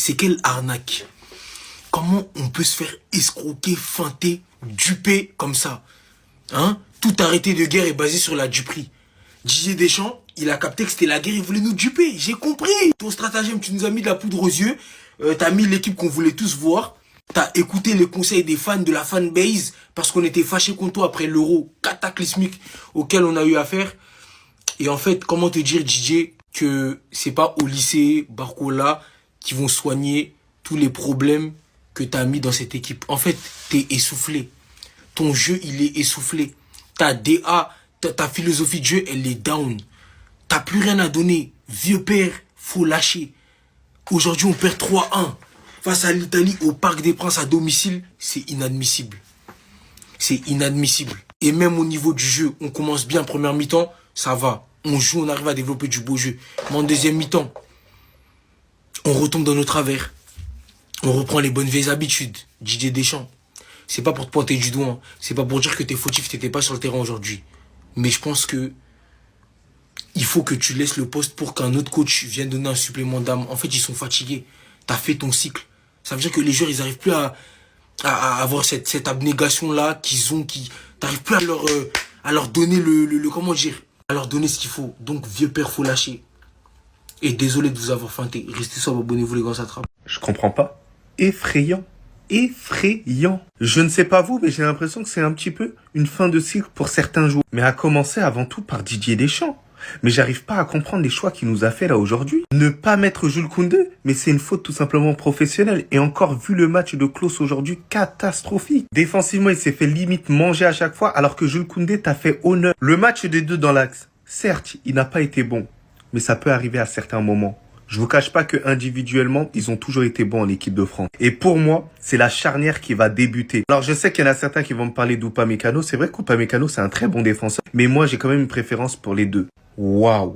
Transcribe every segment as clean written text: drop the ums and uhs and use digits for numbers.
c'est quelle arnaque? Comment on peut se faire escroquer, feinter, duper comme ça? Hein? Tout arrêté de guerre est basé sur la duperie. Didier Deschamps, il a capté que c'était la guerre, il voulait nous duper. J'ai compris. Ton stratagème, tu nous as mis de la poudre aux yeux. T'as mis l'équipe qu'on voulait tous voir. T'as écouté les conseils des fans de la fanbase parce qu'on était fâchés contre toi après l'euro cataclysmique auquel on a eu affaire. Et en fait, comment te dire, Didier, que c'est pas au lycée Barcola qui vont soigner tous les problèmes que t'as mis dans cette équipe. En fait, t'es essoufflé. Ton jeu, il est essoufflé. Ta DA, ta philosophie de jeu, elle est down. T'as plus rien à donner. Vieux père, faut lâcher. Aujourd'hui, on perd 3-1. Face à l'Italie, au Parc des Princes à domicile, c'est inadmissible. C'est inadmissible. Et même au niveau du jeu, on commence bien en première mi-temps, ça va. On joue, on arrive à développer du beau jeu. Mais en deuxième mi-temps, on retombe dans nos travers. On reprend les bonnes vieilles habitudes. Didier Deschamps. C'est pas pour te pointer du doigt. Hein. C'est pas pour dire que t'es fautif, t'étais pas sur le terrain aujourd'hui. Mais je pense que il faut que tu laisses le poste pour qu'un autre coach vienne donner un supplément d'âme. En fait, ils sont fatigués. T'as fait ton cycle. Ça veut dire que les joueurs, ils n'arrivent plus à avoir cette abnégation-là qu'ils ont, t'arrives plus à leur donner comment dire, à leur donner ce qu'il faut. Donc, vieux père, faut lâcher. Et désolé de vous avoir feinté. Restez sobre, abonnez-vous les gars, ça trappe. Je comprends pas. Effrayant. Effrayant. Je ne sais pas vous, mais j'ai l'impression que c'est un petit peu une fin de cycle pour certains joueurs. Mais à commencer avant tout par Didier Deschamps. Mais j'arrive pas à comprendre les choix qu'il nous a fait là aujourd'hui. Ne pas mettre Jules Koundé, mais c'est une faute tout simplement professionnelle. Et encore vu le match de Klose aujourd'hui, catastrophique. Défensivement, il s'est fait limite manger à chaque fois, alors que Jules Koundé t'a fait honneur. Le match des deux dans l'axe, certes, il n'a pas été bon, mais ça peut arriver à certains moments. Je vous cache pas que individuellement, ils ont toujours été bons en équipe de France. Et pour moi, c'est la charnière qui va débuter. Alors je sais qu'il y en a certains qui vont me parler d'Upamecano. C'est vrai qu'Upamecano, c'est un très bon défenseur. Mais moi, j'ai quand même une préférence pour les deux. Waouh!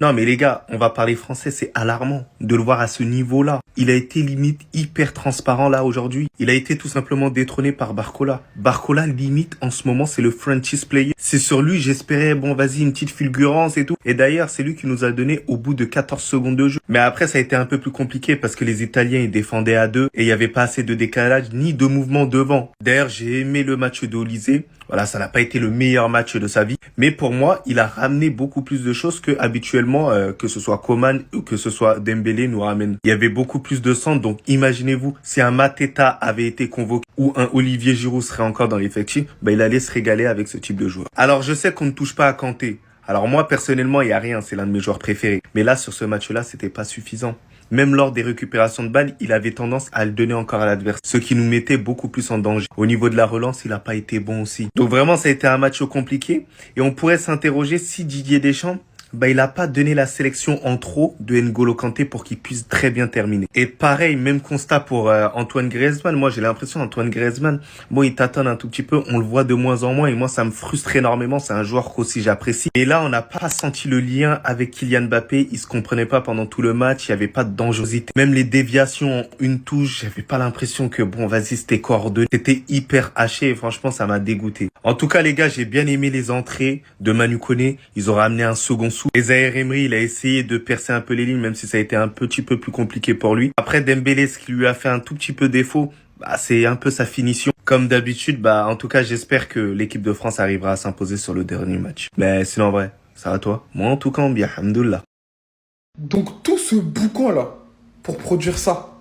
Non mais les gars, on va parler français, c'est alarmant de le voir à ce niveau-là. Il a été limite hyper transparent là aujourd'hui. Il a été tout simplement détrôné par Barcola. Barcola limite en ce moment c'est le franchise player. C'est sur lui j'espérais bon vas-y une petite fulgurance et tout. Et d'ailleurs c'est lui qui nous a donné au bout de 14 secondes de jeu. Mais après ça a été un peu plus compliqué parce que les Italiens ils défendaient à deux et il n'y avait pas assez de décalage ni de mouvement devant. D'ailleurs j'ai aimé le match d'Olysée. Voilà, ça n'a pas été le meilleur match de sa vie. Mais pour moi, il a ramené beaucoup plus de choses que habituellement, que ce soit Coman ou que ce soit Dembélé nous ramène. Il y avait beaucoup plus de centres. Donc, imaginez-vous, si un Mateta avait été convoqué ou un Olivier Giroud serait encore dans l'effectif, ben, il allait se régaler avec ce type de joueur. Alors, je sais qu'on ne touche pas à Kanté. Alors moi, personnellement, il n'y a rien. C'est l'un de mes joueurs préférés. Mais là, sur ce match-là, c'était pas suffisant. Même lors des récupérations de balles, il avait tendance à le donner encore à l'adversaire, ce qui nous mettait beaucoup plus en danger. Au niveau de la relance, il n'a pas été bon aussi. Donc vraiment, ça a été un match compliqué. Et on pourrait s'interroger si Didier Deschamps, il n'a pas donné la sélection en trop de N'Golo Kanté pour qu'il puisse très bien terminer. Et pareil, même constat pour Antoine Griezmann. Moi, j'ai l'impression Antoine Griezmann, bon, il tâtonne un tout petit peu. On le voit de moins en moins et moi, ça me frustre énormément. C'est un joueur qu'aussi j'apprécie. Et là, on n'a pas senti le lien avec Kylian Mbappé. Ils se comprenaient pas pendant tout le match. Il n'y avait pas de dangerosité. Même les déviations en une touche, j'avais pas l'impression que bon, vas-y, c'était coordonné. C'était hyper haché et franchement, ça m'a dégoûté. En tout cas, les gars, j'ai bien aimé les entrées de Manu Koné. Ils ont ramené un second sou. Et Zaïre Emery, il a essayé de percer un peu les lignes, même si ça a été un petit peu plus compliqué pour lui. Après, Dembélé, ce qui lui a fait un tout petit peu défaut, c'est un peu sa finition. Comme d'habitude, en tout cas, j'espère que l'équipe de France arrivera à s'imposer sur le dernier match. Mais sinon, en vrai, ça va toi? Moi, en tout cas, bien, alhamdoulilah. Donc tout ce boucan là, pour produire ça,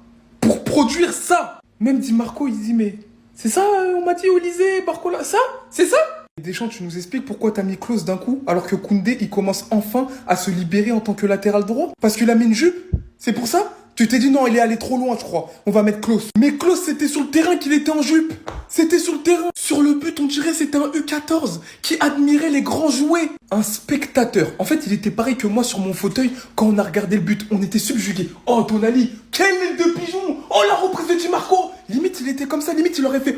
même Di Marco il dit mais c'est ça, on m'a dit Olysée, Barcola, ça, c'est ça? Deschamps, tu nous expliques pourquoi t'as mis Klose d'un coup alors que Koundé il commence enfin à se libérer en tant que latéral droit? Parce qu'il a mis une jupe? C'est pour ça? Tu t'es dit non, il est allé trop loin, je crois. On va mettre Klose. Mais Klose, c'était sur le terrain qu'il était en jupe. C'était sur le terrain. Sur le but, on dirait c'était un U14 qui admirait les grands jouets. Un spectateur. En fait, il était pareil que moi sur mon fauteuil quand on a regardé le but. On était subjugués. Oh, Tonali, quelle aile de pigeon. Oh, la reprise de Di Marco. Limite, il était comme ça. Limite, il aurait fait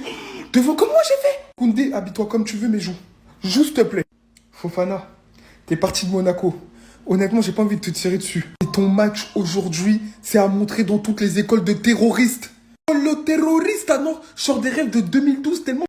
devant comme moi j'ai fait. Koundé, habille-toi comme tu veux, mais joue. Joue, s'il te plaît. Fofana, t'es parti de Monaco. Honnêtement, j'ai pas envie de te tirer dessus. Et ton match aujourd'hui, c'est à montrer dans toutes les écoles de terroristes. Oh, le terroriste, ah non, je sors des rêves de 2012 tellement